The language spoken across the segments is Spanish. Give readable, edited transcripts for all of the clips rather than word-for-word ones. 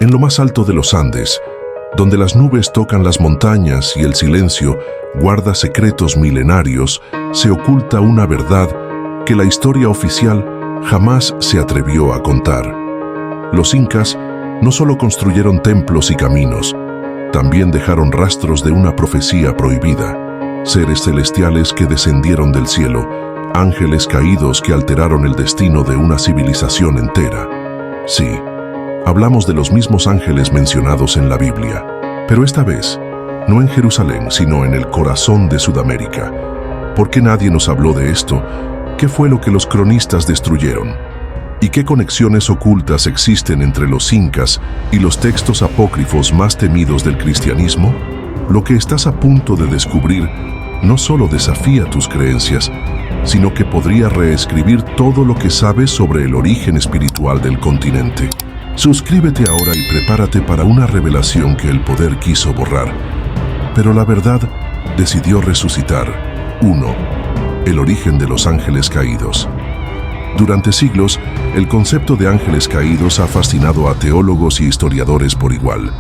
En lo más alto de los Andes, donde las nubes tocan las montañas y el silencio guarda secretos milenarios, se oculta una verdad que la historia oficial jamás se atrevió a contar. Los incas no solo construyeron templos y caminos, también dejaron rastros de una profecía prohibida, seres celestiales que descendieron del cielo, ángeles caídos que alteraron el destino de una civilización entera. Sí, hablamos de los mismos ángeles mencionados en la Biblia, pero esta vez, no en Jerusalén, sino en el corazón de Sudamérica. ¿Por qué nadie nos habló de esto? ¿Qué fue lo que los cronistas destruyeron? ¿Y qué conexiones ocultas existen entre los incas y los textos apócrifos más temidos del cristianismo? Lo que estás a punto de descubrir no solo desafía tus creencias, sino que podría reescribir todo lo que sabes sobre el origen espiritual del continente. Suscríbete ahora y prepárate para una revelación que el poder quiso borrar, pero la verdad decidió resucitar. 1. El origen de los ángeles caídos. Durante siglos, el concepto de ángeles caídos ha fascinado a teólogos y historiadores por igual.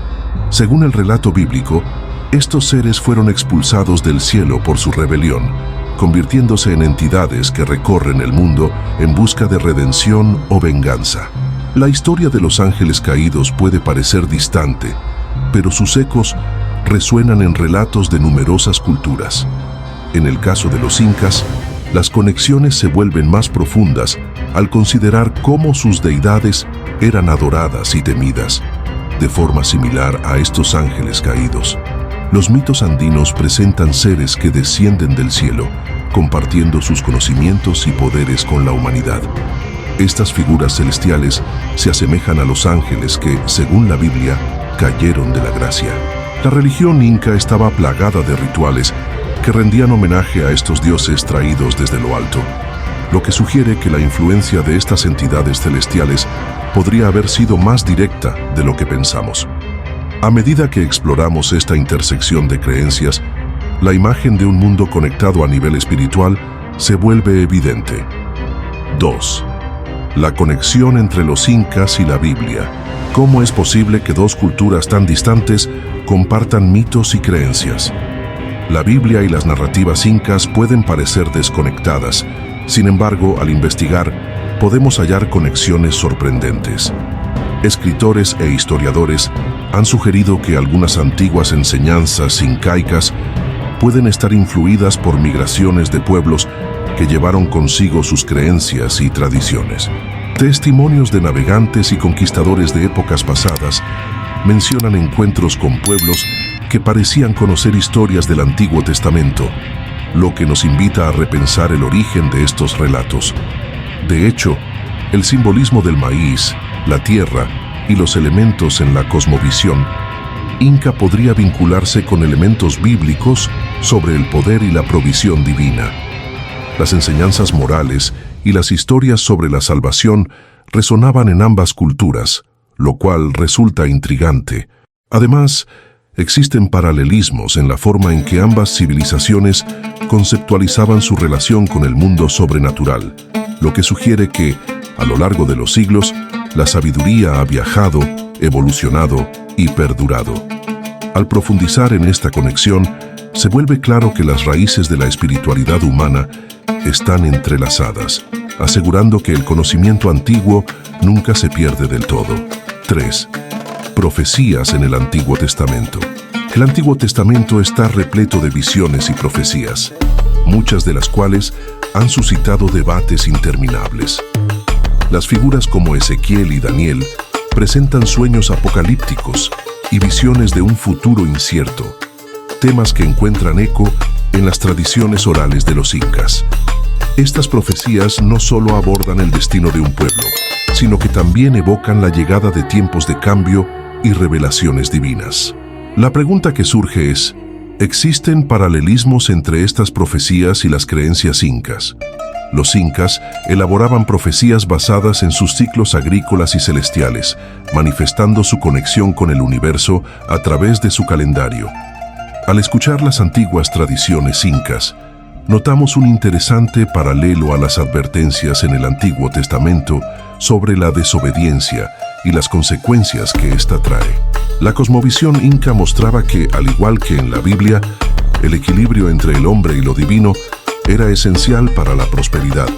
Según el relato bíblico, estos seres fueron expulsados del cielo por su rebelión, convirtiéndose en entidades que recorren el mundo en busca de redención o venganza. La historia de los ángeles caídos puede parecer distante, pero sus ecos resuenan en relatos de numerosas culturas. En el caso de los incas, las conexiones se vuelven más profundas al considerar cómo sus deidades eran adoradas y temidas, de forma similar a estos ángeles caídos. Los mitos andinos presentan seres que descienden del cielo, compartiendo sus conocimientos y poderes con la humanidad. Estas figuras celestiales se asemejan a los ángeles que, según la Biblia, cayeron de la gracia. La religión inca estaba plagada de rituales que rendían homenaje a estos dioses traídos desde lo alto, lo que sugiere que la influencia de estas entidades celestiales podría haber sido más directa de lo que pensamos. A medida que exploramos esta intersección de creencias, la imagen de un mundo conectado a nivel espiritual se vuelve evidente. 2. La conexión entre los incas y la Biblia. ¿Cómo es posible que dos culturas tan distantes compartan mitos y creencias? La Biblia y las narrativas incas pueden parecer desconectadas. Sin embargo, al investigar, podemos hallar conexiones sorprendentes. Escritores e historiadores han sugerido que algunas antiguas enseñanzas incaicas pueden estar influidas por migraciones de pueblos que llevaron consigo sus creencias y tradiciones. Testimonios de navegantes y conquistadores de épocas pasadas mencionan encuentros con pueblos que parecían conocer historias del Antiguo Testamento, lo que nos invita a repensar el origen de estos relatos. De hecho, el simbolismo del maíz, la tierra y los elementos en la cosmovisión inca podría vincularse con elementos bíblicos sobre el poder y la provisión divina. Las enseñanzas morales y las historias sobre la salvación resonaban en ambas culturas, lo cual resulta intrigante. Además, existen paralelismos en la forma en que ambas civilizaciones conceptualizaban su relación con el mundo sobrenatural, lo que sugiere que, a lo largo de los siglos, la sabiduría ha viajado, evolucionado y perdurado. Al profundizar en esta conexión, se vuelve claro que las raíces de la espiritualidad humana están entrelazadas, asegurando que el conocimiento antiguo nunca se pierde del todo. 3. Profecías en el Antiguo Testamento. El Antiguo Testamento está repleto de visiones y profecías, muchas de las cuales han suscitado debates interminables. Las figuras como Ezequiel y Daniel presentan sueños apocalípticos y visiones de un futuro incierto, temas que encuentran eco en las tradiciones orales de los incas. Estas profecías no solo abordan el destino de un pueblo, sino que también evocan la llegada de tiempos de cambio y revelaciones divinas. La pregunta que surge es, ¿existen paralelismos entre estas profecías y las creencias incas? Los incas elaboraban profecías basadas en sus ciclos agrícolas y celestiales, manifestando su conexión con el universo a través de su calendario. Al escuchar las antiguas tradiciones incas, notamos un interesante paralelo a las advertencias en el Antiguo Testamento sobre la desobediencia y las consecuencias que ésta trae. La cosmovisión inca mostraba que, al igual que en la Biblia, el equilibrio entre el hombre y lo divino era esencial para la prosperidad.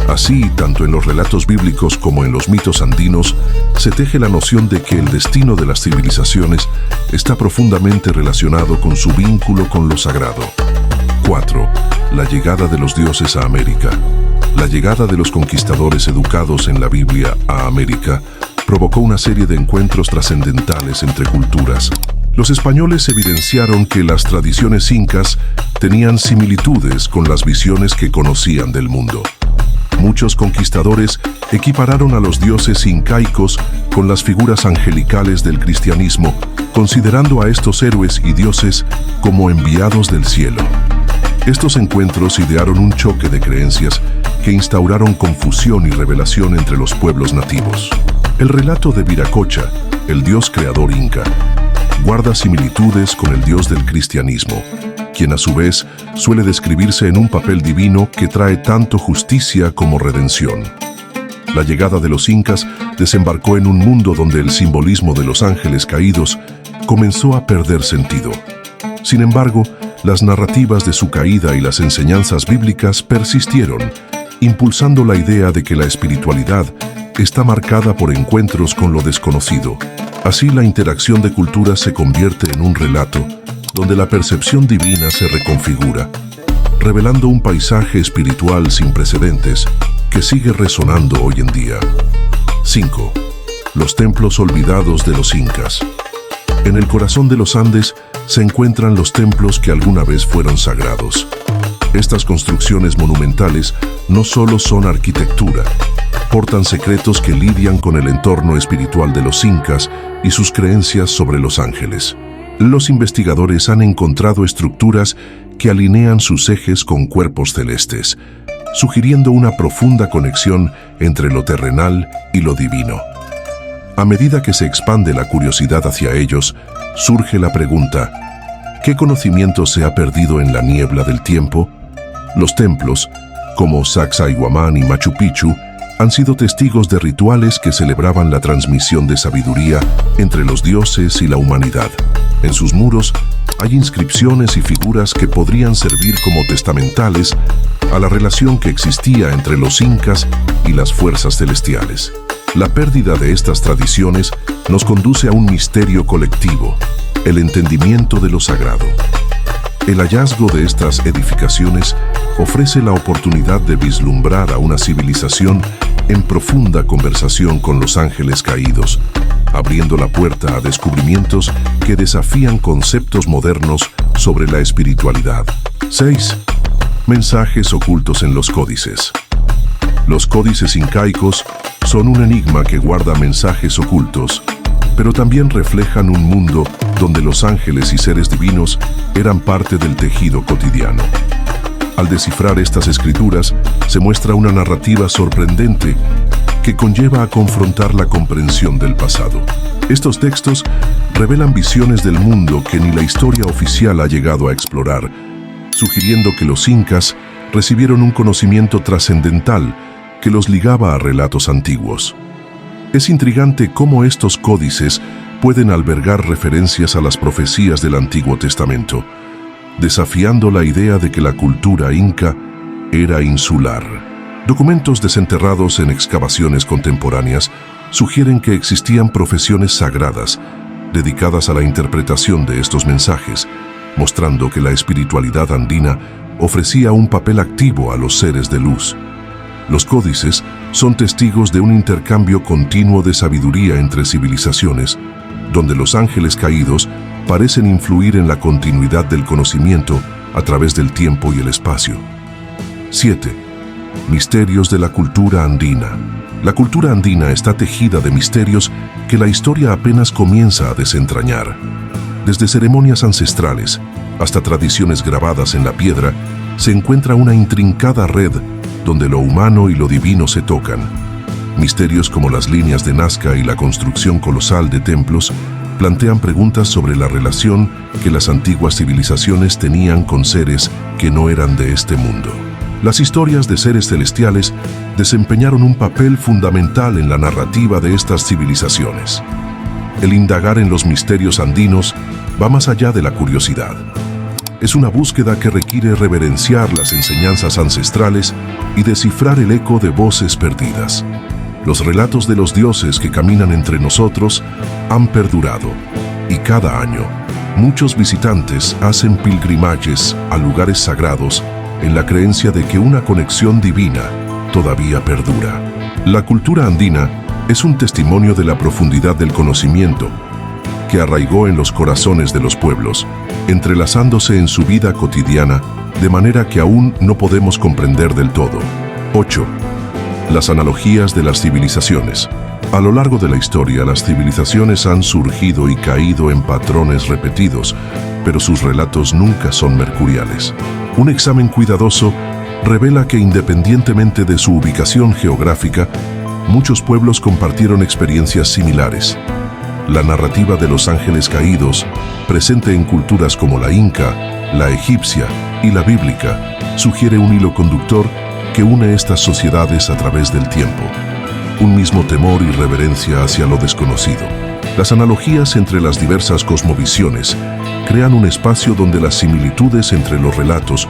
Así, tanto en los relatos bíblicos como en los mitos andinos, se teje la noción de que el destino de las civilizaciones está profundamente relacionado con su vínculo con lo sagrado. 4. La llegada de los dioses a América. La llegada de los conquistadores educados en la Biblia a América provocó una serie de encuentros trascendentales entre culturas. Los españoles evidenciaron que las tradiciones incas tenían similitudes con las visiones que conocían del mundo. Muchos conquistadores equipararon a los dioses incaicos con las figuras angelicales del cristianismo, considerando a estos héroes y dioses como enviados del cielo. Estos encuentros idearon un choque de creencias que instauraron confusión y revelación entre los pueblos nativos. El relato de Viracocha, el dios creador inca, guarda similitudes con el dios del cristianismo, quien a su vez suele describirse en un papel divino que trae tanto justicia como redención. La llegada de los incas desembarcó en un mundo donde el simbolismo de los ángeles caídos comenzó a perder sentido. Sin embargo, las narrativas de su caída y las enseñanzas bíblicas persistieron, impulsando la idea de que la espiritualidad está marcada por encuentros con lo desconocido. Así, la interacción de culturas se convierte en un relato donde la percepción divina se reconfigura, revelando un paisaje espiritual sin precedentes que sigue resonando hoy en día. 5. Los templos olvidados de los incas. En el corazón de los Andes se encuentran los templos que alguna vez fueron sagrados. Estas construcciones monumentales no solo son arquitectura, portan secretos que lidian con el entorno espiritual de los incas y sus creencias sobre los ángeles. Los investigadores han encontrado estructuras que alinean sus ejes con cuerpos celestes, sugiriendo una profunda conexión entre lo terrenal y lo divino. A medida que se expande la curiosidad hacia ellos, surge la pregunta: ¿qué conocimiento se ha perdido en la niebla del tiempo? Los templos, como Sacsayhuamán y Machu Picchu, han sido testigos de rituales que celebraban la transmisión de sabiduría entre los dioses y la humanidad. En sus muros hay inscripciones y figuras que podrían servir como testamentales a la relación que existía entre los incas y las fuerzas celestiales. La pérdida de estas tradiciones nos conduce a un misterio colectivo: el entendimiento de lo sagrado. El hallazgo de estas edificaciones ofrece la oportunidad de vislumbrar a una civilización en profunda conversación con los ángeles caídos, abriendo la puerta a descubrimientos que desafían conceptos modernos sobre la espiritualidad. 6. Mensajes ocultos en los códices. Los códices incaicos son un enigma que guarda mensajes ocultos, pero también reflejan un mundo donde los ángeles y seres divinos eran parte del tejido cotidiano. Al descifrar estas escrituras, se muestra una narrativa sorprendente que conlleva a confrontar la comprensión del pasado. Estos textos revelan visiones del mundo que ni la historia oficial ha llegado a explorar, sugiriendo que los incas recibieron un conocimiento trascendental que los ligaba a relatos antiguos. Es intrigante cómo estos códices pueden albergar referencias a las profecías del Antiguo Testamento, desafiando la idea de que la cultura inca era insular. Documentos desenterrados en excavaciones contemporáneas sugieren que existían profesiones sagradas dedicadas a la interpretación de estos mensajes, mostrando que la espiritualidad andina ofrecía un papel activo a los seres de luz. Los códices son testigos de un intercambio continuo de sabiduría entre civilizaciones, donde los ángeles caídos parecen influir en la continuidad del conocimiento a través del tiempo y el espacio. 7. Misterios de la cultura andina. La cultura andina está tejida de misterios que la historia apenas comienza a desentrañar. Desde ceremonias ancestrales hasta tradiciones grabadas en la piedra, se encuentra una intrincada red donde lo humano y lo divino se tocan. Misterios como las líneas de Nazca y la construcción colosal de templos plantean preguntas sobre la relación que las antiguas civilizaciones tenían con seres que no eran de este mundo. Las historias de seres celestiales desempeñaron un papel fundamental en la narrativa de estas civilizaciones. El indagar en los misterios andinos va más allá de la curiosidad. Es una búsqueda que requiere reverenciar las enseñanzas ancestrales y descifrar el eco de voces perdidas. Los relatos de los dioses que caminan entre nosotros han perdurado, y cada año muchos visitantes hacen pilgrimajes a lugares sagrados en la creencia de que una conexión divina todavía perdura. La cultura andina es un testimonio de la profundidad del conocimiento que arraigó en los corazones de los pueblos, entrelazándose en su vida cotidiana de manera que aún no podemos comprender del todo. 8. Las analogías de las civilizaciones. A lo largo de la historia, las civilizaciones han surgido y caído en patrones repetidos, pero sus relatos nunca son mercuriales. Un examen cuidadoso revela que independientemente de su ubicación geográfica, muchos pueblos compartieron experiencias similares. La narrativa de los ángeles caídos, presente en culturas como la inca, la egipcia y la bíblica, sugiere un hilo conductor que une estas sociedades a través del tiempo. Un mismo temor y reverencia hacia lo desconocido. Las analogías entre las diversas cosmovisiones crean un espacio donde las similitudes entre los relatos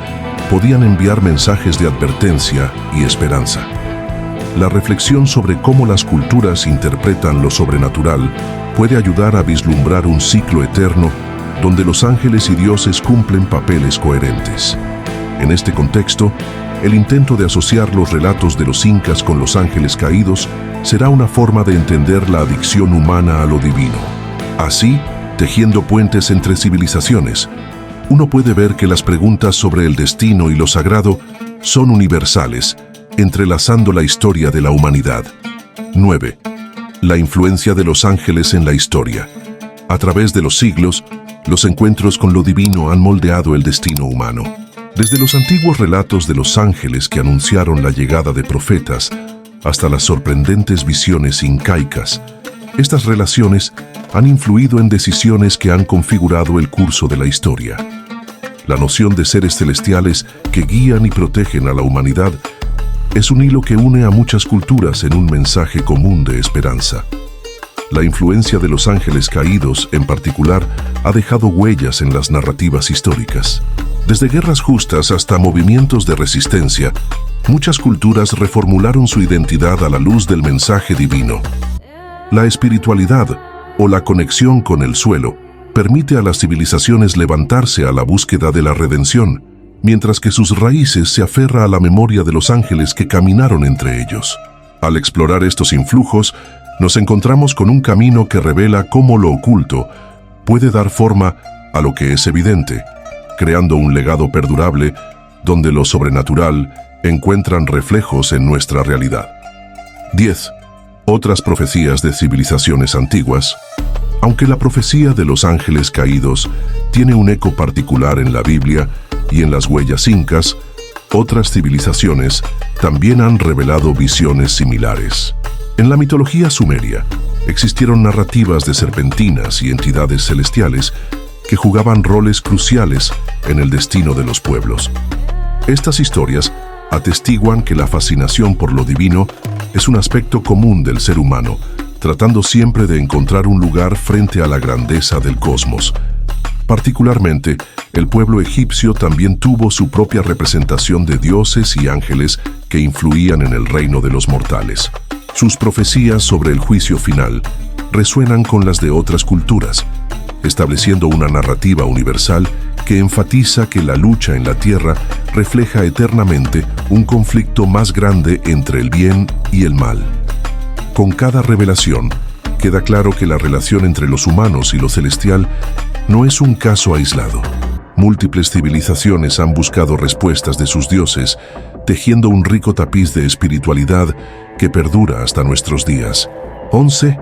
podían enviar mensajes de advertencia y esperanza. La reflexión sobre cómo las culturas interpretan lo sobrenatural puede ayudar a vislumbrar un ciclo eterno donde los ángeles y dioses cumplen papeles coherentes. En este contexto, el intento de asociar los relatos de los incas con los ángeles caídos será una forma de entender la adicción humana a lo divino. Así, tejiendo puentes entre civilizaciones, uno puede ver que las preguntas sobre el destino y lo sagrado son universales, entrelazando la historia de la humanidad. 9. La influencia de los ángeles en la historia. A través de los siglos, los encuentros con lo divino han moldeado el destino humano. Desde los antiguos relatos de los ángeles que anunciaron la llegada de profetas, hasta las sorprendentes visiones incaicas, estas relaciones han influido en decisiones que han configurado el curso de la historia. La noción de seres celestiales que guían y protegen a la humanidad es un hilo que une a muchas culturas en un mensaje común de esperanza. La influencia de los ángeles caídos, en particular, ha dejado huellas en las narrativas históricas. Desde guerras justas hasta movimientos de resistencia, muchas culturas reformularon su identidad a la luz del mensaje divino. La espiritualidad, o la conexión con el suelo, permite a las civilizaciones levantarse a la búsqueda de la redención, mientras que sus raíces se aferra a la memoria de los ángeles que caminaron entre ellos. Al explorar estos influjos, nos encontramos con un camino que revela cómo lo oculto puede dar forma a lo que es evidente, creando un legado perdurable donde lo sobrenatural encuentran reflejos en nuestra realidad. 10. Otras profecías de civilizaciones antiguas. Aunque la profecía de los ángeles caídos tiene un eco particular en la Biblia y en las huellas incas, otras civilizaciones también han revelado visiones similares. En la mitología sumeria, existieron narrativas de serpentinas y entidades celestiales que jugaban roles cruciales en el destino de los pueblos. Estas historias atestiguan que la fascinación por lo divino es un aspecto común del ser humano, tratando siempre de encontrar un lugar frente a la grandeza del cosmos. Particularmente, el pueblo egipcio también tuvo su propia representación de dioses y ángeles que influían en el reino de los mortales. Sus profecías sobre el juicio final resuenan con las de otras culturas, estableciendo una narrativa universal que enfatiza que la lucha en la tierra refleja eternamente un conflicto más grande entre el bien y el mal. Con cada revelación, queda claro que la relación entre los humanos y lo celestial no es un caso aislado. Múltiples civilizaciones han buscado respuestas de sus dioses, tejiendo un rico tapiz de espiritualidad que perdura hasta nuestros días. 11.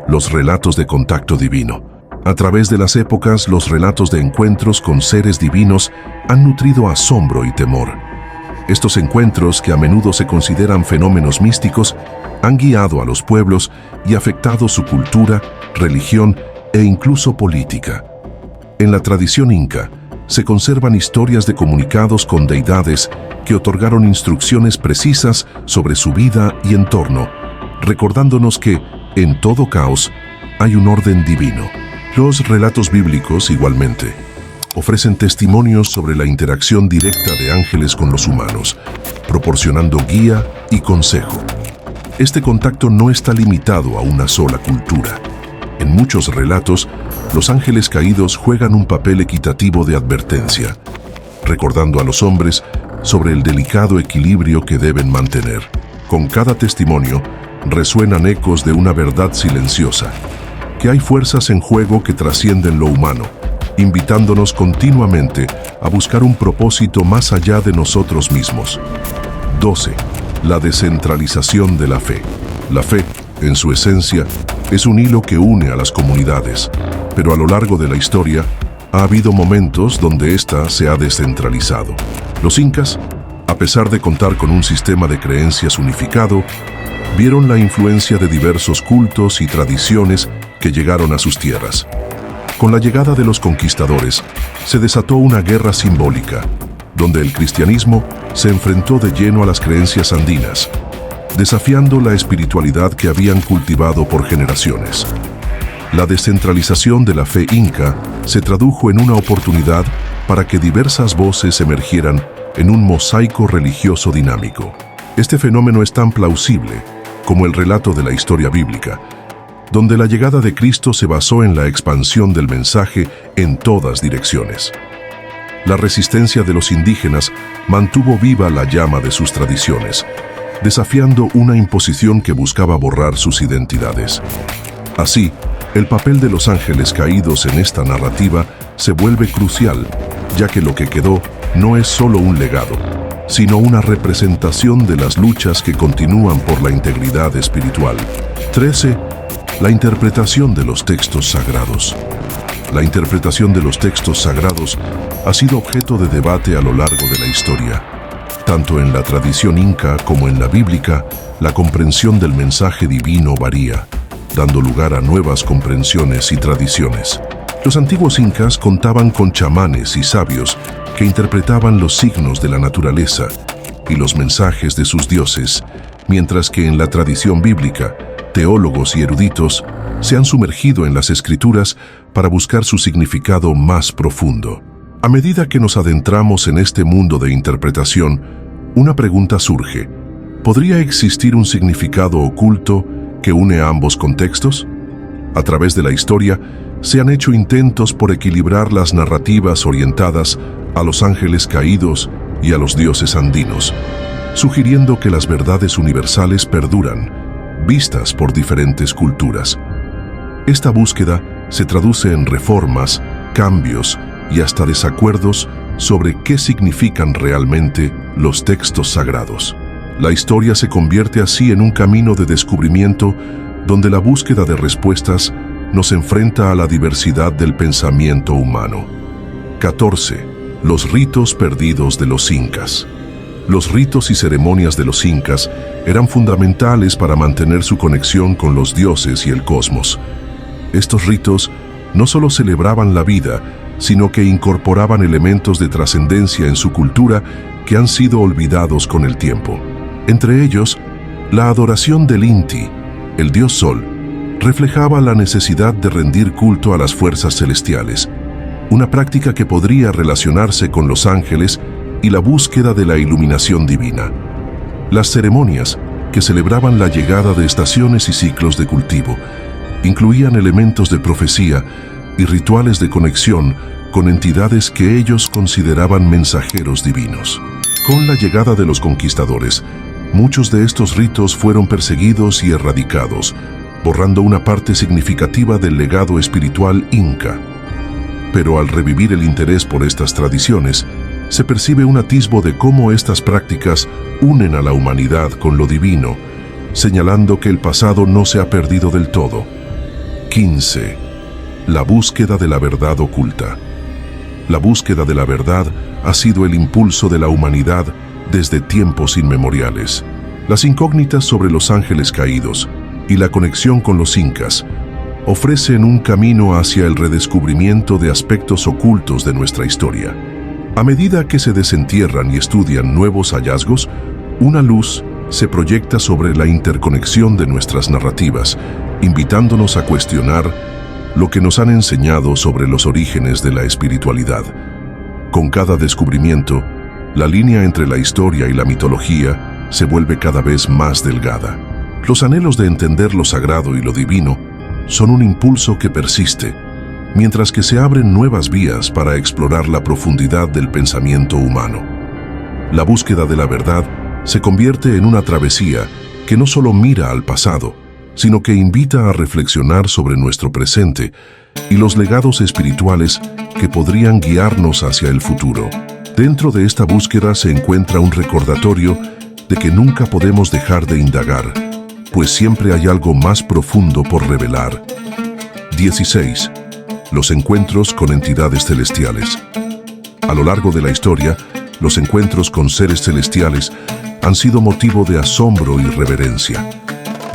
Los relatos de contacto divino. A través de las épocas, los relatos de encuentros con seres divinos han nutrido asombro y temor. Estos encuentros, que a menudo se consideran fenómenos místicos, han guiado a los pueblos y afectado su cultura, religión e incluso política. En la tradición inca, se conservan historias de comunicados con deidades que otorgaron instrucciones precisas sobre su vida y entorno, recordándonos que, en todo caos, hay un orden divino. Los relatos bíblicos, igualmente, ofrecen testimonios sobre la interacción directa de ángeles con los humanos, proporcionando guía y consejo. Este contacto no está limitado a una sola cultura. En muchos relatos, los ángeles caídos juegan un papel equitativo de advertencia, recordando a los hombres sobre el delicado equilibrio que deben mantener. Con cada testimonio, resuenan ecos de una verdad silenciosa, que hay fuerzas en juego que trascienden lo humano, invitándonos continuamente a buscar un propósito más allá de nosotros mismos. 12. La descentralización de la fe. La fe, en su esencia, es un hilo que une a las comunidades, pero a lo largo de la historia ha habido momentos donde ésta se ha descentralizado. Los incas, a pesar de contar con un sistema de creencias unificado, vieron la influencia de diversos cultos y tradiciones que llegaron a sus tierras. Con la llegada de los conquistadores, se desató una guerra simbólica, donde el cristianismo se enfrentó de lleno a las creencias andinas, desafiando la espiritualidad que habían cultivado por generaciones. La descentralización de la fe inca se tradujo en una oportunidad para que diversas voces emergieran en un mosaico religioso dinámico. Este fenómeno es tan plausible como el relato de la historia bíblica, donde la llegada de Cristo se basó en la expansión del mensaje en todas direcciones. La resistencia de los indígenas mantuvo viva la llama de sus tradiciones, desafiando una imposición que buscaba borrar sus identidades. Así, el papel de los ángeles caídos en esta narrativa se vuelve crucial, ya que lo que quedó no es solo un legado, sino una representación de las luchas que continúan por la integridad espiritual. 13. La interpretación de los textos sagrados. La interpretación de los textos sagrados ha sido objeto de debate a lo largo de la historia. Tanto en la tradición inca como en la bíblica, la comprensión del mensaje divino varía, dando lugar a nuevas comprensiones y tradiciones. Los antiguos incas contaban con chamanes y sabios que interpretaban los signos de la naturaleza y los mensajes de sus dioses, mientras que en la tradición bíblica, teólogos y eruditos se han sumergido en las escrituras para buscar su significado más profundo. A medida que nos adentramos en este mundo de interpretación, una pregunta surge: ¿podría existir un significado oculto que une a ambos contextos? A través de la historia, se han hecho intentos por equilibrar las narrativas orientadas a los ángeles caídos y a los dioses andinos, sugiriendo que las verdades universales perduran, vistas por diferentes culturas. Esta búsqueda se traduce en reformas, cambios y hasta desacuerdos sobre qué significan realmente los textos sagrados. La historia se convierte así en un camino de descubrimiento donde la búsqueda de respuestas nos enfrenta a la diversidad del pensamiento humano. 14. Los ritos perdidos de los incas. Los ritos y ceremonias de los incas eran fundamentales para mantener su conexión con los dioses y el cosmos. Estos ritos no solo celebraban la vida, sino que incorporaban elementos de trascendencia en su cultura que han sido olvidados con el tiempo. Entre ellos, la adoración del Inti, el dios Sol, reflejaba la necesidad de rendir culto a las fuerzas celestiales, una práctica que podría relacionarse con los ángeles y la búsqueda de la iluminación divina. Las ceremonias, que celebraban la llegada de estaciones y ciclos de cultivo, incluían elementos de profecía y rituales de conexión con entidades que ellos consideraban mensajeros divinos. Con la llegada de los conquistadores, muchos de estos ritos fueron perseguidos y erradicados, borrando una parte significativa del legado espiritual inca. Pero al revivir el interés por estas tradiciones, se percibe un atisbo de cómo estas prácticas unen a la humanidad con lo divino, señalando que el pasado no se ha perdido del todo. 15. La búsqueda de la verdad oculta. La búsqueda de la verdad ha sido el impulso de la humanidad desde tiempos inmemoriales. Las incógnitas sobre los ángeles caídos y la conexión con los incas ofrecen un camino hacia el redescubrimiento de aspectos ocultos de nuestra historia. A medida que se desentierran y estudian nuevos hallazgos, una luz se proyecta sobre la interconexión de nuestras narrativas, invitándonos a cuestionar lo que nos han enseñado sobre los orígenes de la espiritualidad. Con cada descubrimiento, la línea entre la historia y la mitología se vuelve cada vez más delgada. Los anhelos de entender lo sagrado y lo divino son un impulso que persiste, mientras que se abren nuevas vías para explorar la profundidad del pensamiento humano. La búsqueda de la verdad se convierte en una travesía que no solo mira al pasado, sino que invita a reflexionar sobre nuestro presente y los legados espirituales que podrían guiarnos hacia el futuro. Dentro de esta búsqueda se encuentra un recordatorio de que nunca podemos dejar de indagar, pues siempre hay algo más profundo por revelar. 16. Los encuentros con entidades celestiales. A lo largo de la historia, los encuentros con seres celestiales han sido motivo de asombro y reverencia.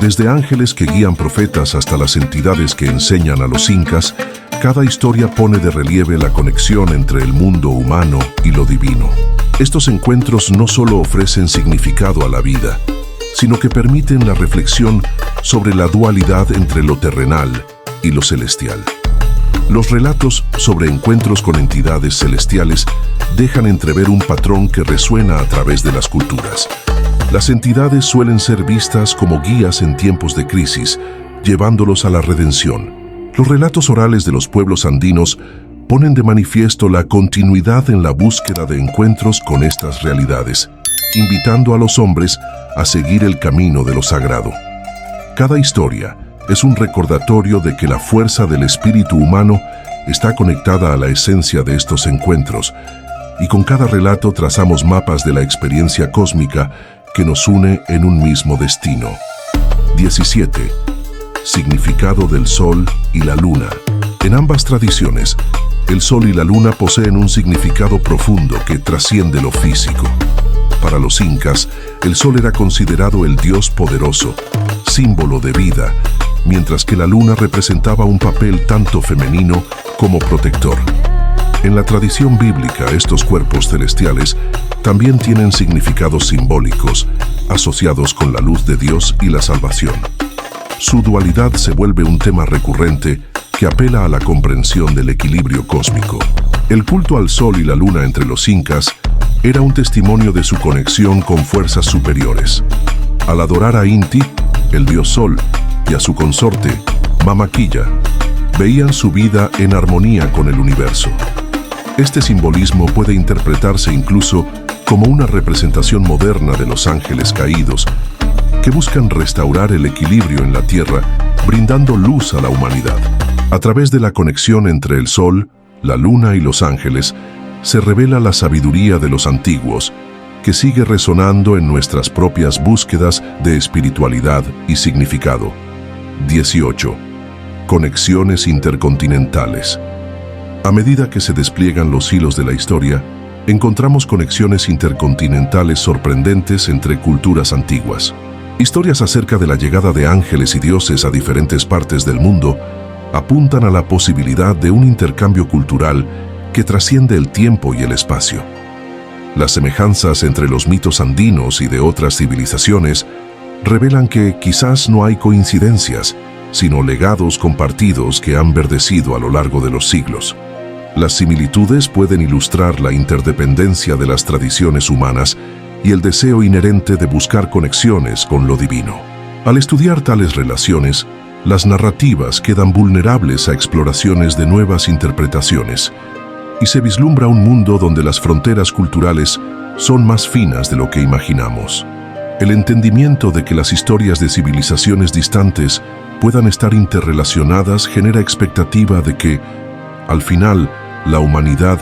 Desde ángeles que guían profetas hasta las entidades que enseñan a los incas, cada historia pone de relieve la conexión entre el mundo humano y lo divino. Estos encuentros no solo ofrecen significado a la vida, sino que permiten la reflexión sobre la dualidad entre lo terrenal y lo celestial. Los relatos sobre encuentros con entidades celestiales dejan entrever un patrón que resuena a través de las culturas. Las entidades suelen ser vistas como guías en tiempos de crisis, llevándolos a la redención. Los relatos orales de los pueblos andinos ponen de manifiesto la continuidad en la búsqueda de encuentros con estas realidades, invitando a los hombres a seguir el camino de lo sagrado. Cada historia es un recordatorio de que la fuerza del espíritu humano está conectada a la esencia de estos encuentros, y con cada relato trazamos mapas de la experiencia cósmica que nos une en un mismo destino. 17. Significado del Sol y la Luna. En ambas tradiciones, el Sol y la Luna poseen un significado profundo que trasciende lo físico. Para los incas, el Sol era considerado el dios poderoso, símbolo de vida, mientras que la Luna representaba un papel tanto femenino como protector. En la tradición bíblica, estos cuerpos celestiales también tienen significados simbólicos, asociados con la luz de Dios y la salvación. Su dualidad se vuelve un tema recurrente que apela a la comprensión del equilibrio cósmico. El culto al Sol y la Luna entre los incas era un testimonio de su conexión con fuerzas superiores. Al adorar a Inti, el dios Sol, y a su consorte, Mama Quilla, veían su vida en armonía con el universo. Este simbolismo puede interpretarse incluso como una representación moderna de los ángeles caídos, que buscan restaurar el equilibrio en la tierra, brindando luz a la humanidad. A través de la conexión entre el Sol, la Luna y los ángeles, se revela la sabiduría de los antiguos, que sigue resonando en nuestras propias búsquedas de espiritualidad y significado. 18. Conexiones intercontinentales. A medida que se despliegan los hilos de la historia, encontramos conexiones intercontinentales sorprendentes entre culturas antiguas. Historias acerca de la llegada de ángeles y dioses a diferentes partes del mundo apuntan a la posibilidad de un intercambio cultural que trasciende el tiempo y el espacio. Las semejanzas entre los mitos andinos y de otras civilizaciones revelan que quizás no hay coincidencias, sino legados compartidos que han verdecido a lo largo de los siglos. Las similitudes pueden ilustrar la interdependencia de las tradiciones humanas y el deseo inherente de buscar conexiones con lo divino. Al estudiar tales relaciones, las narrativas quedan vulnerables a exploraciones de nuevas interpretaciones, y se vislumbra un mundo donde las fronteras culturales son más finas de lo que imaginamos. El entendimiento de que las historias de civilizaciones distantes puedan estar interrelacionadas genera expectativa de que, al final, la humanidad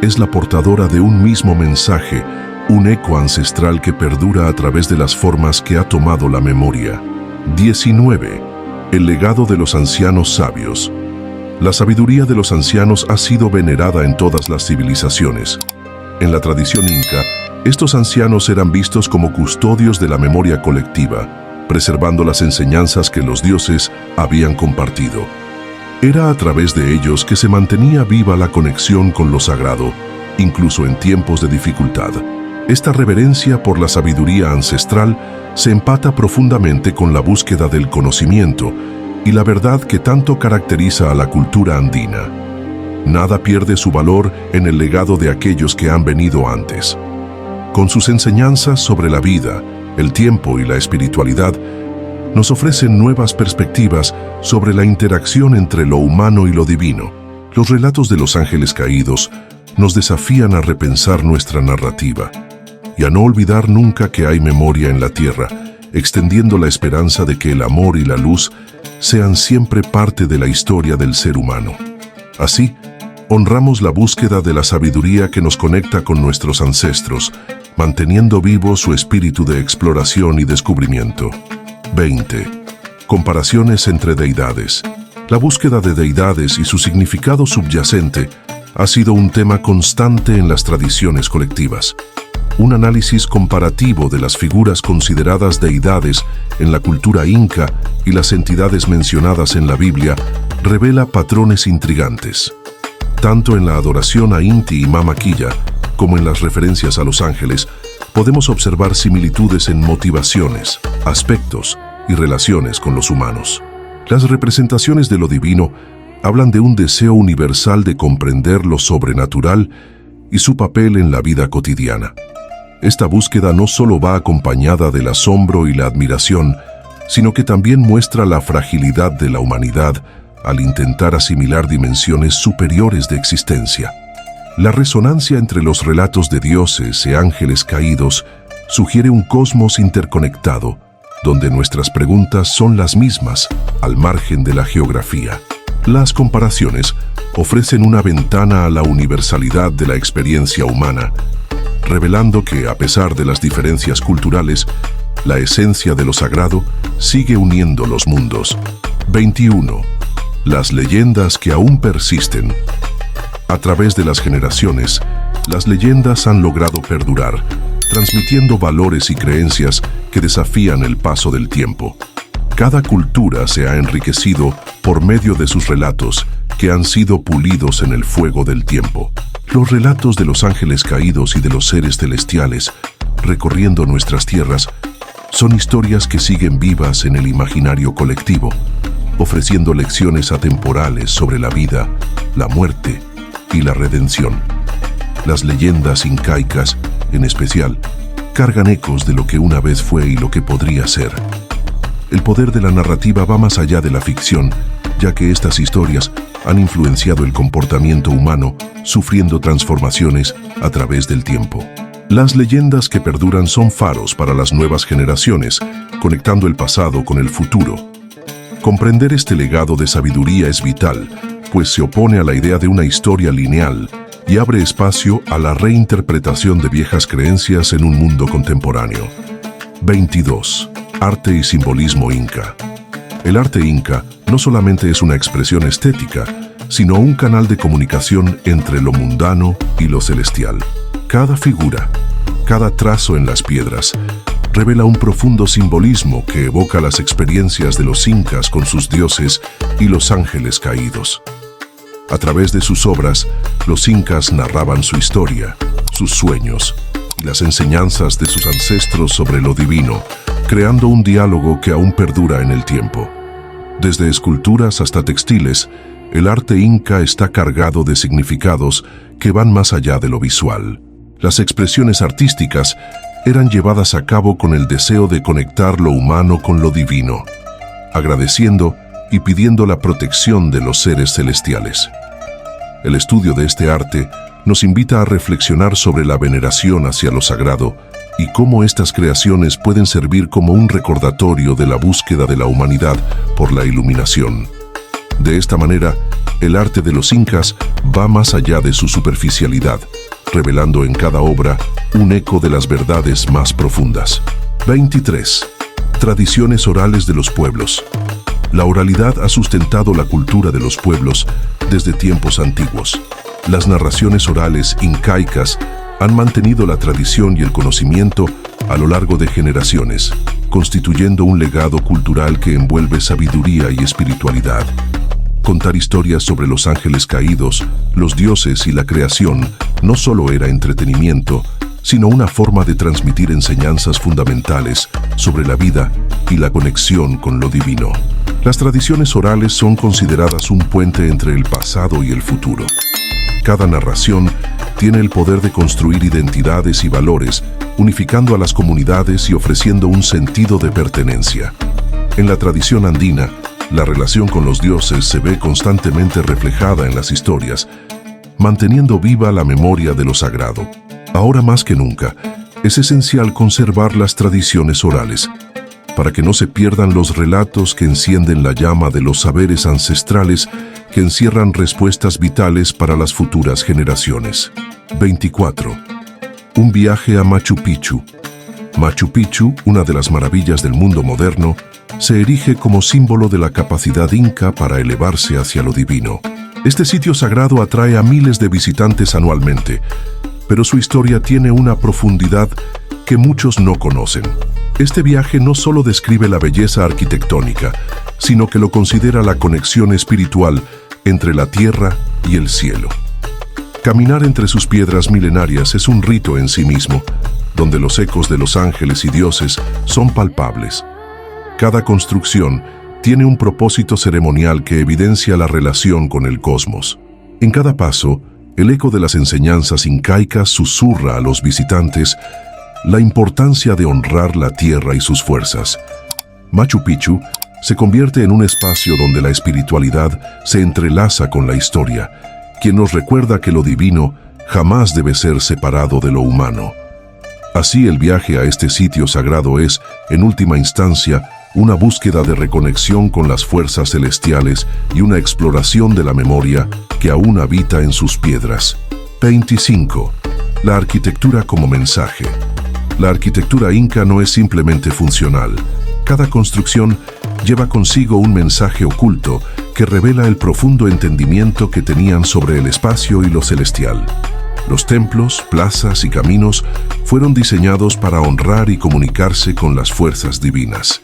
es la portadora de un mismo mensaje, un eco ancestral que perdura a través de las formas que ha tomado la memoria. 19. El legado de los ancianos sabios. La sabiduría de los ancianos ha sido venerada en todas las civilizaciones. En la tradición inca, estos ancianos eran vistos como custodios de la memoria colectiva, preservando las enseñanzas que los dioses habían compartido. Era a través de ellos que se mantenía viva la conexión con lo sagrado, incluso en tiempos de dificultad. Esta reverencia por la sabiduría ancestral se empata profundamente con la búsqueda del conocimiento y la verdad que tanto caracteriza a la cultura andina. Nada pierde su valor en el legado de aquellos que han venido antes. Con sus enseñanzas sobre la vida, el tiempo y la espiritualidad, nos ofrecen nuevas perspectivas sobre la interacción entre lo humano y lo divino. Los relatos de los ángeles caídos nos desafían a repensar nuestra narrativa y a no olvidar nunca que hay memoria en la tierra, extendiendo la esperanza de que el amor y la luz sean siempre parte de la historia del ser humano. Así, honramos la búsqueda de la sabiduría que nos conecta con nuestros ancestros, manteniendo vivo su espíritu de exploración y descubrimiento. 20. Comparaciones entre deidades. La búsqueda de deidades y su significado subyacente ha sido un tema constante en las tradiciones colectivas. Un análisis comparativo de las figuras consideradas deidades en la cultura inca y las entidades mencionadas en la Biblia revela patrones intrigantes. Tanto en la adoración a Inti y Mama Quilla como en las referencias a los ángeles, podemos observar similitudes en motivaciones, aspectos y relaciones con los humanos. Las representaciones de lo divino hablan de un deseo universal de comprender lo sobrenatural y su papel en la vida cotidiana. Esta búsqueda no solo va acompañada del asombro y la admiración, sino que también muestra la fragilidad de la humanidad al intentar asimilar dimensiones superiores de existencia. La resonancia entre los relatos de dioses y ángeles caídos sugiere un cosmos interconectado, donde nuestras preguntas son las mismas, al margen de la geografía. Las comparaciones ofrecen una ventana a la universalidad de la experiencia humana, revelando que, a pesar de las diferencias culturales, la esencia de lo sagrado sigue uniendo los mundos. 21. Las leyendas que aún persisten. A través de las generaciones, las leyendas han logrado perdurar, transmitiendo valores y creencias que desafían el paso del tiempo. Cada cultura se ha enriquecido por medio de sus relatos, que han sido pulidos en el fuego del tiempo. Los relatos de los ángeles caídos y de los seres celestiales, recorriendo nuestras tierras, son historias que siguen vivas en el imaginario colectivo, ofreciendo lecciones atemporales sobre la vida, la muerte y la redención. Las leyendas incaicas, en especial, cargan ecos de lo que una vez fue y lo que podría ser. El poder de la narrativa va más allá de la ficción, ya que estas historias han influenciado el comportamiento humano, sufriendo transformaciones a través del tiempo. Las leyendas que perduran son faros para las nuevas generaciones, conectando el pasado con el futuro. Comprender este legado de sabiduría es vital, pues se opone a la idea de una historia lineal y abre espacio a la reinterpretación de viejas creencias en un mundo contemporáneo. 22. Arte y simbolismo inca. El arte inca no solamente es una expresión estética, sino un canal de comunicación entre lo mundano y lo celestial. Cada figura, cada trazo en las piedras, revela un profundo simbolismo que evoca las experiencias de los incas con sus dioses y los ángeles caídos. A través de sus obras, los incas narraban su historia, sus sueños y las enseñanzas de sus ancestros sobre lo divino, creando un diálogo que aún perdura en el tiempo. Desde esculturas hasta textiles, el arte inca está cargado de significados que van más allá de lo visual. Las expresiones artísticas eran llevadas a cabo con el deseo de conectar lo humano con lo divino, agradeciendo y pidiendo la protección de los seres celestiales. El estudio de este arte nos invita a reflexionar sobre la veneración hacia lo sagrado y cómo estas creaciones pueden servir como un recordatorio de la búsqueda de la humanidad por la iluminación. De esta manera, el arte de los incas va más allá de su superficialidad, revelando en cada obra un eco de las verdades más profundas. 23. Tradiciones orales de los pueblos. La oralidad ha sustentado la cultura de los pueblos desde tiempos antiguos. Las narraciones orales incaicas han mantenido la tradición y el conocimiento a lo largo de generaciones, constituyendo un legado cultural que envuelve sabiduría y espiritualidad. Contar historias sobre los ángeles caídos, los dioses y la creación no solo era entretenimiento, sino una forma de transmitir enseñanzas fundamentales sobre la vida y la conexión con lo divino. Las tradiciones orales son consideradas un puente entre el pasado y el futuro. Cada narración tiene el poder de construir identidades y valores, unificando a las comunidades y ofreciendo un sentido de pertenencia. En la tradición andina, la relación con los dioses se ve constantemente reflejada en las historias, manteniendo viva la memoria de lo sagrado. Ahora más que nunca, es esencial conservar las tradiciones orales, para que no se pierdan los relatos que encienden la llama de los saberes ancestrales que encierran respuestas vitales para las futuras generaciones. 24. Un viaje a Machu Picchu. Machu Picchu, una de las maravillas del mundo moderno, se erige como símbolo de la capacidad inca para elevarse hacia lo divino. Este sitio sagrado atrae a miles de visitantes anualmente, pero su historia tiene una profundidad que muchos no conocen. Este viaje no solo describe la belleza arquitectónica, sino que lo considera la conexión espiritual entre la tierra y el cielo. Caminar entre sus piedras milenarias es un rito en sí mismo, donde los ecos de los ángeles y dioses son palpables. Cada construcción tiene un propósito ceremonial que evidencia la relación con el cosmos. En cada paso, el eco de las enseñanzas incaicas susurra a los visitantes la importancia de honrar la tierra y sus fuerzas. Machu Picchu se convierte en un espacio donde la espiritualidad se entrelaza con la historia, quien nos recuerda que lo divino jamás debe ser separado de lo humano. Así, el viaje a este sitio sagrado es, en última instancia, una búsqueda de reconexión con las fuerzas celestiales y una exploración de la memoria que aún habita en sus piedras. 25. La arquitectura como mensaje. La arquitectura inca no es simplemente funcional. Cada construcción lleva consigo un mensaje oculto que revela el profundo entendimiento que tenían sobre el espacio y lo celestial. Los templos, plazas y caminos fueron diseñados para honrar y comunicarse con las fuerzas divinas.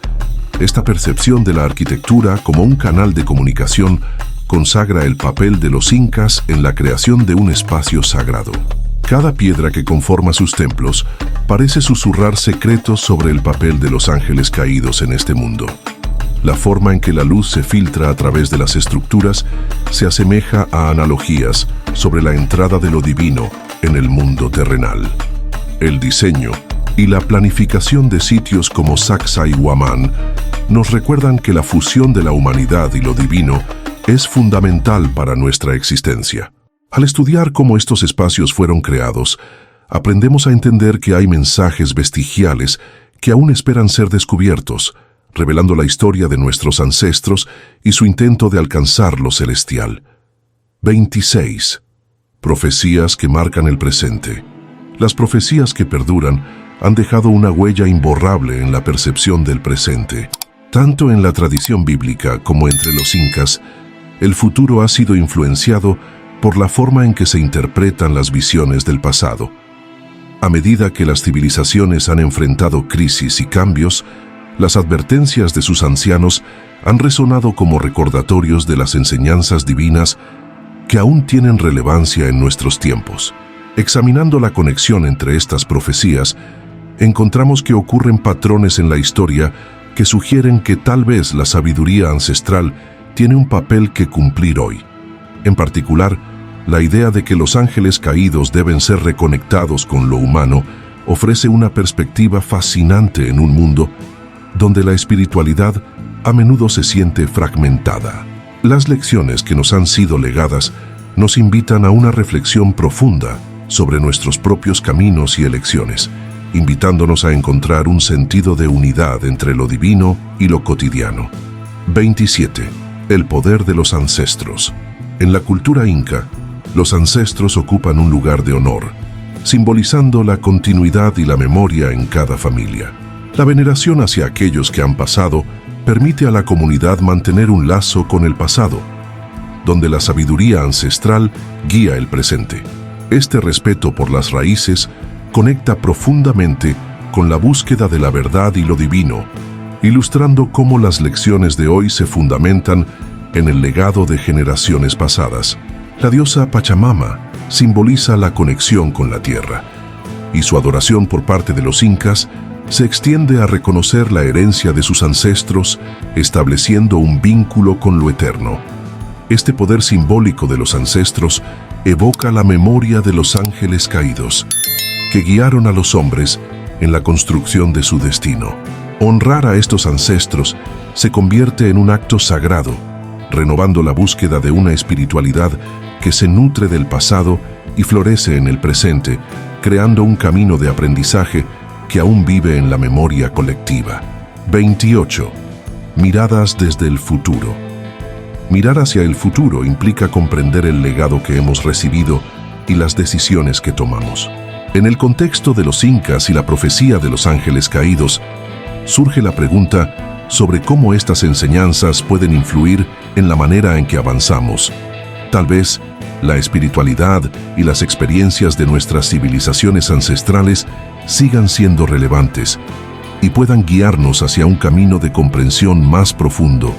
Esta percepción de la arquitectura como un canal de comunicación consagra el papel de los incas en la creación de un espacio sagrado. Cada piedra que conforma sus templos parece susurrar secretos sobre el papel de los ángeles caídos en este mundo. La forma en que la luz se filtra a través de las estructuras se asemeja a analogías sobre la entrada de lo divino en el mundo terrenal. El diseño y la planificación de sitios como Sacsayhuamán nos recuerdan que la fusión de la humanidad y lo divino es fundamental para nuestra existencia. Al estudiar cómo estos espacios fueron creados, aprendemos a entender que hay mensajes vestigiales que aún esperan ser descubiertos, revelando la historia de nuestros ancestros y su intento de alcanzar lo celestial. 26. Profecías que marcan el presente. Las profecías que perduran han dejado una huella imborrable en la percepción del presente. Tanto en la tradición bíblica como entre los incas, el futuro ha sido influenciado por la forma en que se interpretan las visiones del pasado. A medida que las civilizaciones han enfrentado crisis y cambios, las advertencias de sus ancianos han resonado como recordatorios de las enseñanzas divinas que aún tienen relevancia en nuestros tiempos. Examinando la conexión entre estas profecías, encontramos que ocurren patrones en la historia que sugieren que tal vez la sabiduría ancestral tiene un papel que cumplir hoy. En particular, la idea de que los ángeles caídos deben ser reconectados con lo humano ofrece una perspectiva fascinante en un mundo donde la espiritualidad a menudo se siente fragmentada. Las lecciones que nos han sido legadas nos invitan a una reflexión profunda sobre nuestros propios caminos y elecciones, invitándonos a encontrar un sentido de unidad entre lo divino y lo cotidiano. 27. El poder de los ancestros. En la cultura inca, los ancestros ocupan un lugar de honor, simbolizando la continuidad y la memoria en cada familia. La veneración hacia aquellos que han pasado permite a la comunidad mantener un lazo con el pasado, donde la sabiduría ancestral guía el presente. Este respeto por las raíces conecta profundamente con la búsqueda de la verdad y lo divino, ilustrando cómo las lecciones de hoy se fundamentan en el legado de generaciones pasadas. La diosa Pachamama simboliza la conexión con la tierra, y su adoración por parte de los incas se extiende a reconocer la herencia de sus ancestros, estableciendo un vínculo con lo eterno. Este poder simbólico de los ancestros evoca la memoria de los ángeles caídos, que guiaron a los hombres en la construcción de su destino. Honrar a estos ancestros se convierte en un acto sagrado, renovando la búsqueda de una espiritualidad que se nutre del pasado y florece en el presente, creando un camino de aprendizaje que aún vive en la memoria colectiva. 28. Miradas desde el futuro. Mirar hacia el futuro implica comprender el legado que hemos recibido y las decisiones que tomamos. En el contexto de los incas y la profecía de los ángeles caídos, surge la pregunta sobre cómo estas enseñanzas pueden influir en la manera en que avanzamos. Tal vez la espiritualidad y las experiencias de nuestras civilizaciones ancestrales sigan siendo relevantes y puedan guiarnos hacia un camino de comprensión más profundo.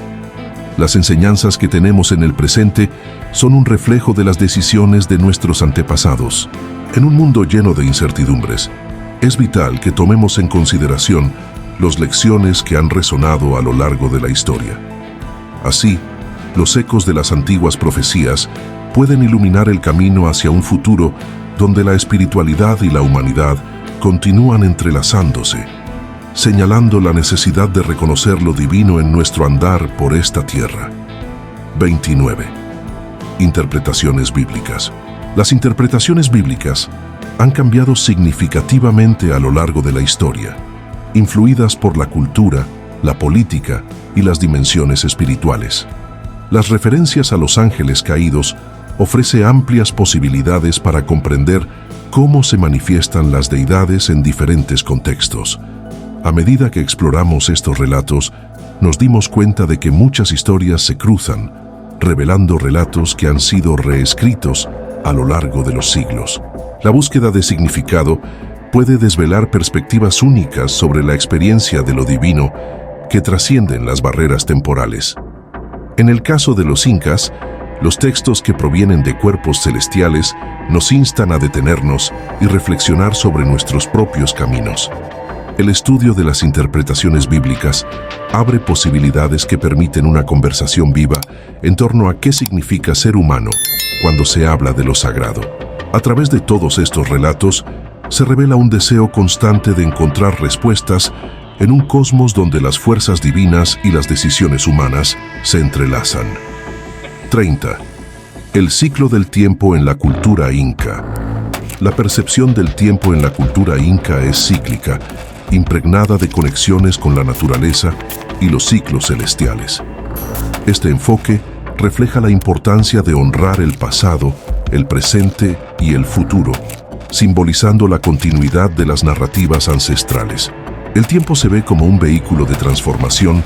Las enseñanzas que tenemos en el presente son un reflejo de las decisiones de nuestros antepasados. En un mundo lleno de incertidumbres, es vital que tomemos en consideración las lecciones que han resonado a lo largo de la historia. Así, los ecos de las antiguas profecías pueden iluminar el camino hacia un futuro donde la espiritualidad y la humanidad continúan entrelazándose, señalando la necesidad de reconocer lo divino en nuestro andar por esta tierra. 29. Interpretaciones bíblicas. Las interpretaciones bíblicas han cambiado significativamente a lo largo de la historia, influidas por la cultura, la política y las dimensiones espirituales. Las referencias a los ángeles caídos ofrece amplias posibilidades para comprender cómo se manifiestan las deidades en diferentes contextos. A medida que exploramos estos relatos, nos dimos cuenta de que muchas historias se cruzan, revelando relatos que han sido reescritos a lo largo de los siglos. La búsqueda de significado puede desvelar perspectivas únicas sobre la experiencia de lo divino que trascienden las barreras temporales. En el caso de los incas, los textos que provienen de cuerpos celestiales nos instan a detenernos y reflexionar sobre nuestros propios caminos. El estudio de las interpretaciones bíblicas abre posibilidades que permiten una conversación viva en torno a qué significa ser humano cuando se habla de lo sagrado. A través de todos estos relatos, se revela un deseo constante de encontrar respuestas en un cosmos donde las fuerzas divinas y las decisiones humanas se entrelazan. 30. El ciclo del tiempo en la cultura inca. La percepción del tiempo en la cultura inca es cíclica, impregnada de conexiones con la naturaleza y los ciclos celestiales. Este enfoque refleja la importancia de honrar el pasado, el presente y el futuro, simbolizando la continuidad de las narrativas ancestrales. El tiempo se ve como un vehículo de transformación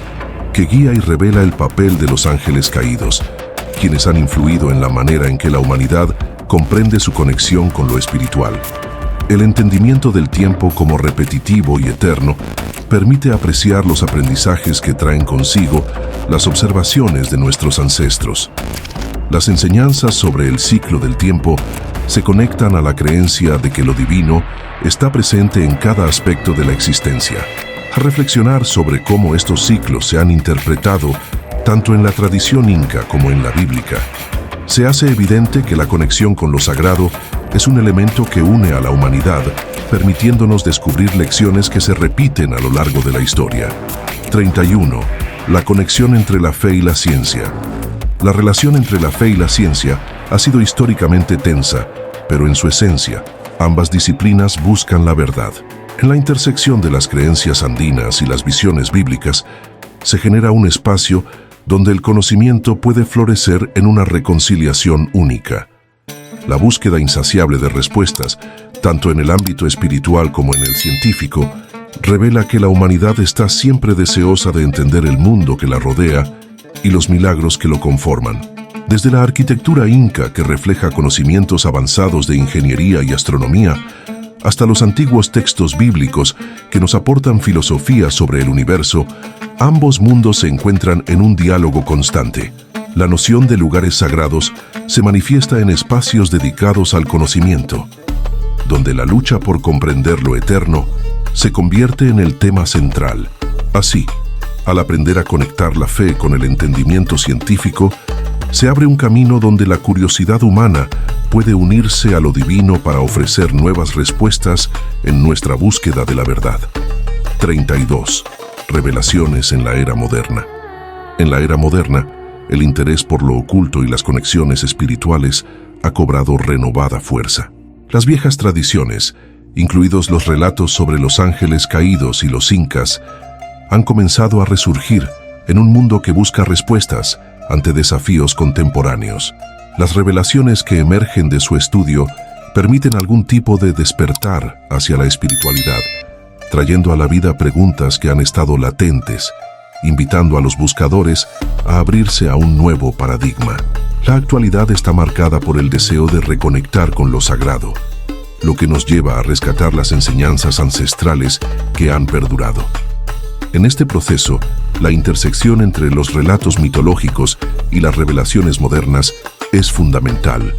que guía y revela el papel de los ángeles caídos, quienes han influido en la manera en que la humanidad comprende su conexión con lo espiritual. El entendimiento del tiempo como repetitivo y eterno permite apreciar los aprendizajes que traen consigo las observaciones de nuestros ancestros. Las enseñanzas sobre el ciclo del tiempo se conectan a la creencia de que lo divino está presente en cada aspecto de la existencia. Al reflexionar sobre cómo estos ciclos se han interpretado tanto en la tradición inca como en la bíblica, se hace evidente que la conexión con lo sagrado es un elemento que une a la humanidad, permitiéndonos descubrir lecciones que se repiten a lo largo de la historia. 31. La conexión entre la fe y la ciencia. La relación entre la fe y la ciencia ha sido históricamente tensa, pero en su esencia, ambas disciplinas buscan la verdad. En la intersección de las creencias andinas y las visiones bíblicas, se genera un espacio donde el conocimiento puede florecer en una reconciliación única. La búsqueda insaciable de respuestas, tanto en el ámbito espiritual como en el científico, revela que la humanidad está siempre deseosa de entender el mundo que la rodea y los milagros que lo conforman. Desde la arquitectura inca, que refleja conocimientos avanzados de ingeniería y astronomía, hasta los antiguos textos bíblicos que nos aportan filosofía sobre el universo, ambos mundos se encuentran en un diálogo constante. La noción de lugares sagrados se manifiesta en espacios dedicados al conocimiento, donde la lucha por comprender lo eterno se convierte en el tema central. Así, al aprender a conectar la fe con el entendimiento científico, se abre un camino donde la curiosidad humana puede unirse a lo divino para ofrecer nuevas respuestas en nuestra búsqueda de la verdad. 32. Revelaciones en la era moderna. En la era moderna, el interés por lo oculto y las conexiones espirituales ha cobrado renovada fuerza. Las viejas tradiciones, incluidos los relatos sobre los ángeles caídos y los incas, han comenzado a resurgir en un mundo que busca respuestas ante desafíos contemporáneos. Las revelaciones que emergen de su estudio permiten algún tipo de despertar hacia la espiritualidad, trayendo a la vida preguntas que han estado latentes, invitando a los buscadores a abrirse a un nuevo paradigma. La actualidad está marcada por el deseo de reconectar con lo sagrado, lo que nos lleva a rescatar las enseñanzas ancestrales que han perdurado. En este proceso, la intersección entre los relatos mitológicos y las revelaciones modernas es fundamental,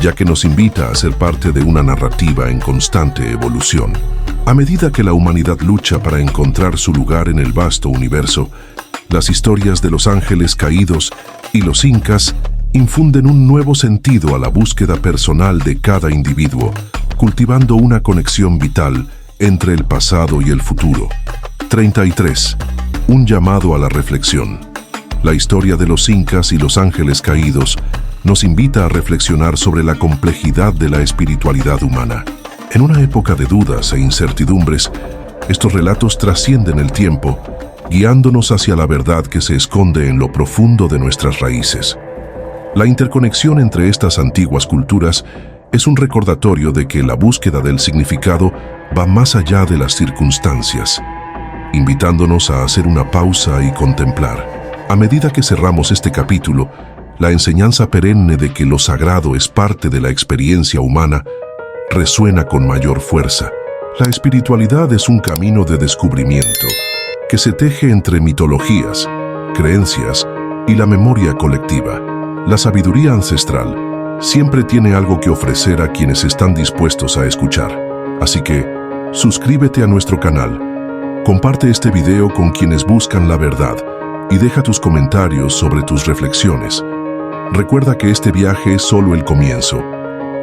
ya que nos invita a ser parte de una narrativa en constante evolución. A medida que la humanidad lucha para encontrar su lugar en el vasto universo, las historias de los ángeles caídos y los incas infunden un nuevo sentido a la búsqueda personal de cada individuo, cultivando una conexión vital entre el pasado y el futuro. 33. Un llamado a la reflexión. La historia de los incas y los ángeles caídos nos invita a reflexionar sobre la complejidad de la espiritualidad humana. En una época de dudas e incertidumbres, estos relatos trascienden el tiempo, guiándonos hacia la verdad que se esconde en lo profundo de nuestras raíces. La interconexión entre estas antiguas culturas es un recordatorio de que la búsqueda del significado va más allá de las circunstancias, invitándonos a hacer una pausa y contemplar. A medida que cerramos este capítulo, la enseñanza perenne de que lo sagrado es parte de la experiencia humana resuena con mayor fuerza. La espiritualidad es un camino de descubrimiento que se teje entre mitologías, creencias y la memoria colectiva. La sabiduría ancestral siempre tiene algo que ofrecer a quienes están dispuestos a escuchar. Así que, suscríbete a nuestro canal, comparte este video con quienes buscan la verdad y deja tus comentarios sobre tus reflexiones. Recuerda que este viaje es solo el comienzo.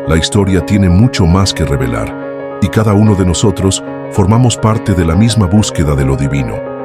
La historia tiene mucho más que revelar y cada uno de nosotros formamos parte de la misma búsqueda de lo divino.